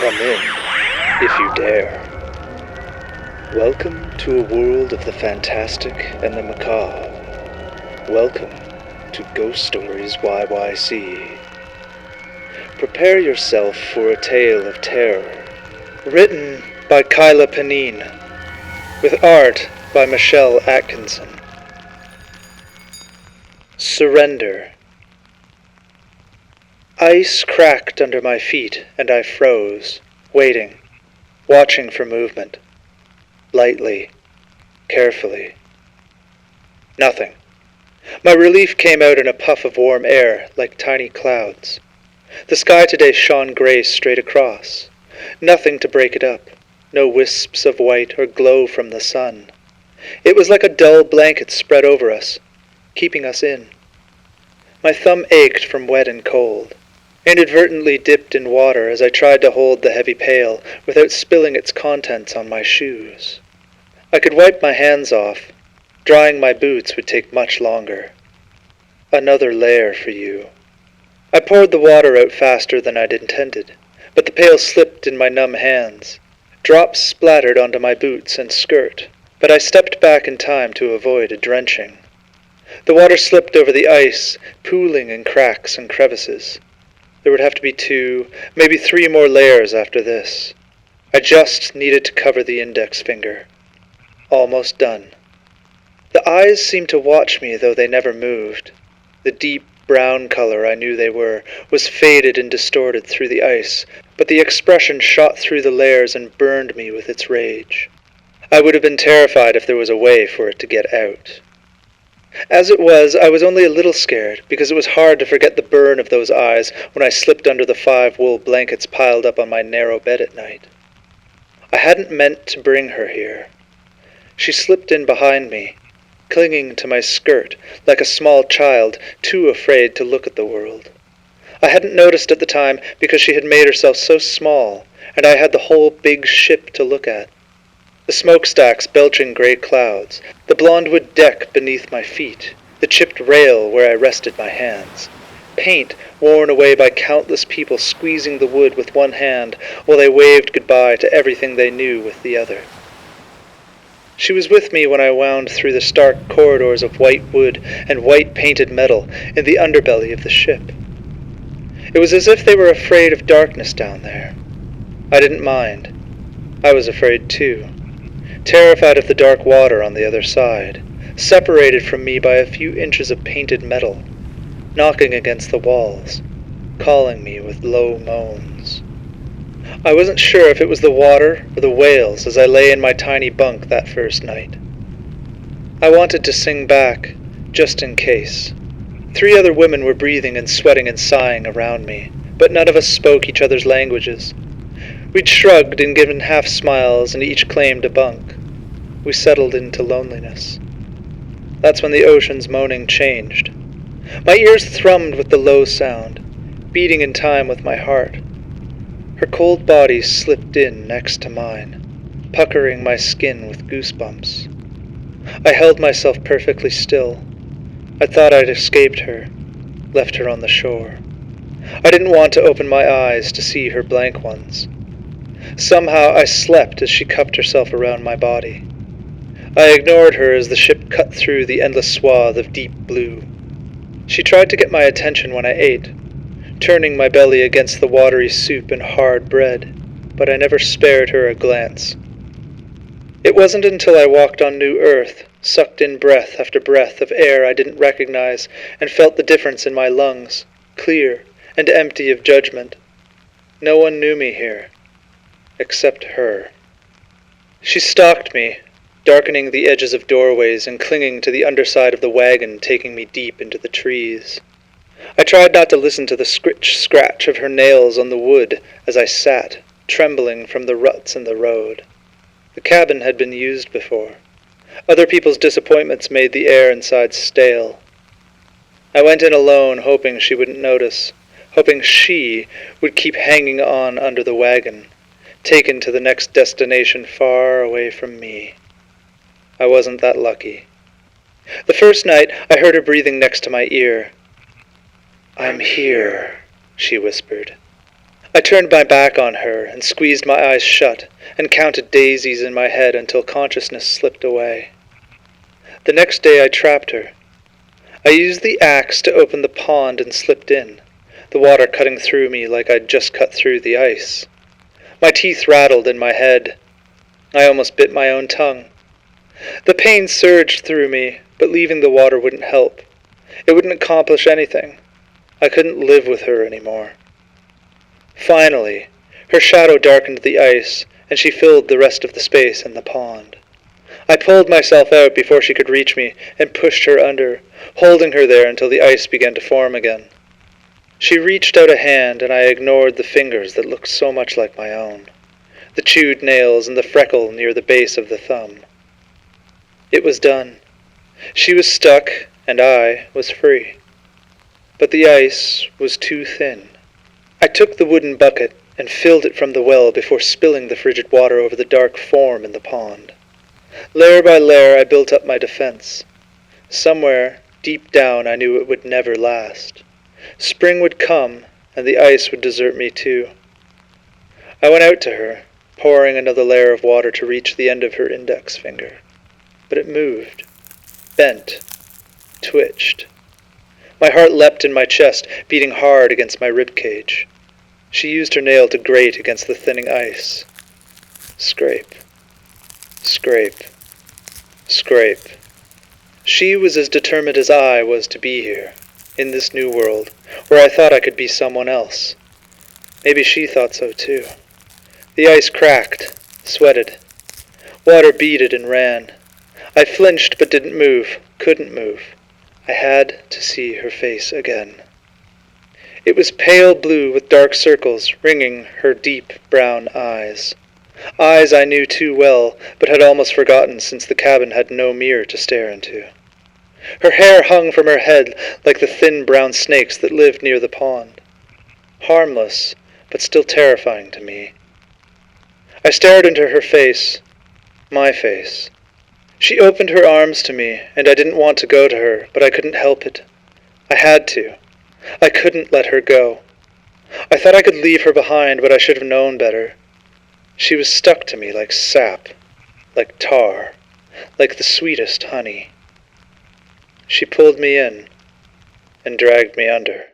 Come in, if you dare. Welcome to a world of the fantastic and the macabre. Welcome to Ghost Stories YYC. Prepare yourself for a tale of terror. Written by Cyla Panin, with art by Michelle Atkinson. Surrender. Ice cracked under my feet, and I froze, waiting, watching for movement. Lightly, carefully. Nothing. My relief came out in a puff of warm air, like tiny clouds. The sky today shone gray straight across. Nothing to break it up. No wisps of white or glow from the sun. It was like a dull blanket spread over us, keeping us in. My thumb ached from wet and cold. Inadvertently dipped in water as I tried to hold the heavy pail without spilling its contents on my shoes. I could wipe my hands off. Drying my boots would take much longer. Another layer for you. I poured the water out faster than I'd intended, but the pail slipped in my numb hands. Drops splattered onto my boots and skirt, but I stepped back in time to avoid a drenching. The water slipped over the ice, pooling in cracks and crevices. There would have to be 2, maybe 3 more layers after this. I just needed to cover the index finger. Almost done. The eyes seemed to watch me, though they never moved. The deep brown color I knew they were was faded and distorted through the ice, but the expression shot through the layers and burned me with its rage. I would have been terrified if there was a way for it to get out. As it was, I was only a little scared, because it was hard to forget the burn of those eyes when I slipped under the 5 wool blankets piled up on my narrow bed at night. I hadn't meant to bring her here. She slipped in behind me, clinging to my skirt like a small child, too afraid to look at the world. I hadn't noticed at the time because she had made herself so small, and I had the whole big ship to look at. The smokestacks belching gray clouds, the blonde wood deck beneath my feet, the chipped rail where I rested my hands. Paint worn away by countless people squeezing the wood with one hand while they waved goodbye to everything they knew with the other. She was with me when I wound through the stark corridors of white wood and white painted metal in the underbelly of the ship. It was as if they were afraid of darkness down there. I didn't mind. I was afraid too. Terrified of the dark water on the other side, separated from me by a few inches of painted metal, knocking against the walls, calling me with low moans. I wasn't sure if it was the water or the whales as I lay in my tiny bunk that first night. I wanted to sing back, just in case. 3 other women were breathing and sweating and sighing around me, but none of us spoke each other's languages. We'd shrugged and given half smiles, and each claimed a bunk. We settled into loneliness. That's when the ocean's moaning changed. My ears thrummed with the low sound, beating in time with my heart. Her cold body slipped in next to mine, puckering my skin with goosebumps. I held myself perfectly still. I thought I'd escaped her, left her on the shore. I didn't want to open my eyes to see her blank ones. Somehow I slept as she cupped herself around my body. I ignored her as the ship cut through the endless swath of deep blue. She tried to get my attention when I ate, turning my belly against the watery soup and hard bread, but I never spared her a glance. It wasn't until I walked on new earth, sucked in breath after breath of air I didn't recognize, and felt the difference in my lungs, clear and empty of judgment. No one knew me here, except her. She stalked me, darkening the edges of doorways and clinging to the underside of the wagon, taking me deep into the trees. I tried not to listen to the scritch-scratch of her nails on the wood as I sat, trembling from the ruts in the road. The cabin had been used before. Other people's disappointments made the air inside stale. I went in alone, hoping she wouldn't notice, hoping she would keep hanging on under the wagon, taken to the next destination far away from me. I wasn't that lucky. The first night, I heard her breathing next to my ear. "I'm here," she whispered. I turned my back on her and squeezed my eyes shut and counted daisies in my head until consciousness slipped away. The next day I trapped her. I used the axe to open the pond and slipped in, the water cutting through me like I'd just cut through the ice. My teeth rattled in my head. I almost bit my own tongue. The pain surged through me, but leaving the water wouldn't help. It wouldn't accomplish anything. I couldn't live with her anymore. Finally, her shadow darkened the ice, and she filled the rest of the space in the pond. I pulled myself out before she could reach me and pushed her under, holding her there until the ice began to form again. She reached out a hand, and I ignored the fingers that looked so much like my own, the chewed nails and the freckle near the base of the thumb. It was done. She was stuck, and I was free. But the ice was too thin. I took the wooden bucket and filled it from the well before spilling the frigid water over the dark form in the pond. Layer by layer I built up my defense. Somewhere, deep down, I knew it would never last. Spring would come, and the ice would desert me too. I went out to her, pouring another layer of water to reach the end of her index finger. But it moved, bent, twitched. My heart leapt in my chest, beating hard against my rib cage. She used her nail to grate against the thinning ice. Scrape, scrape, scrape. She was as determined as I was to be here, in this new world, where I thought I could be someone else. Maybe she thought so too. The ice cracked, sweated. Water beaded and ran. I flinched but didn't move, couldn't move. I had to see her face again. It was pale blue with dark circles ringing her deep brown eyes. Eyes I knew too well, but had almost forgotten since the cabin had no mirror to stare into. Her hair hung from her head like the thin brown snakes that lived near the pond. Harmless, but still terrifying to me. I stared into her face, my face. She opened her arms to me, and I didn't want to go to her, but I couldn't help it. I had to. I couldn't let her go. I thought I could leave her behind, but I should have known better. She was stuck to me like sap, like tar, like the sweetest honey. She pulled me in and dragged me under.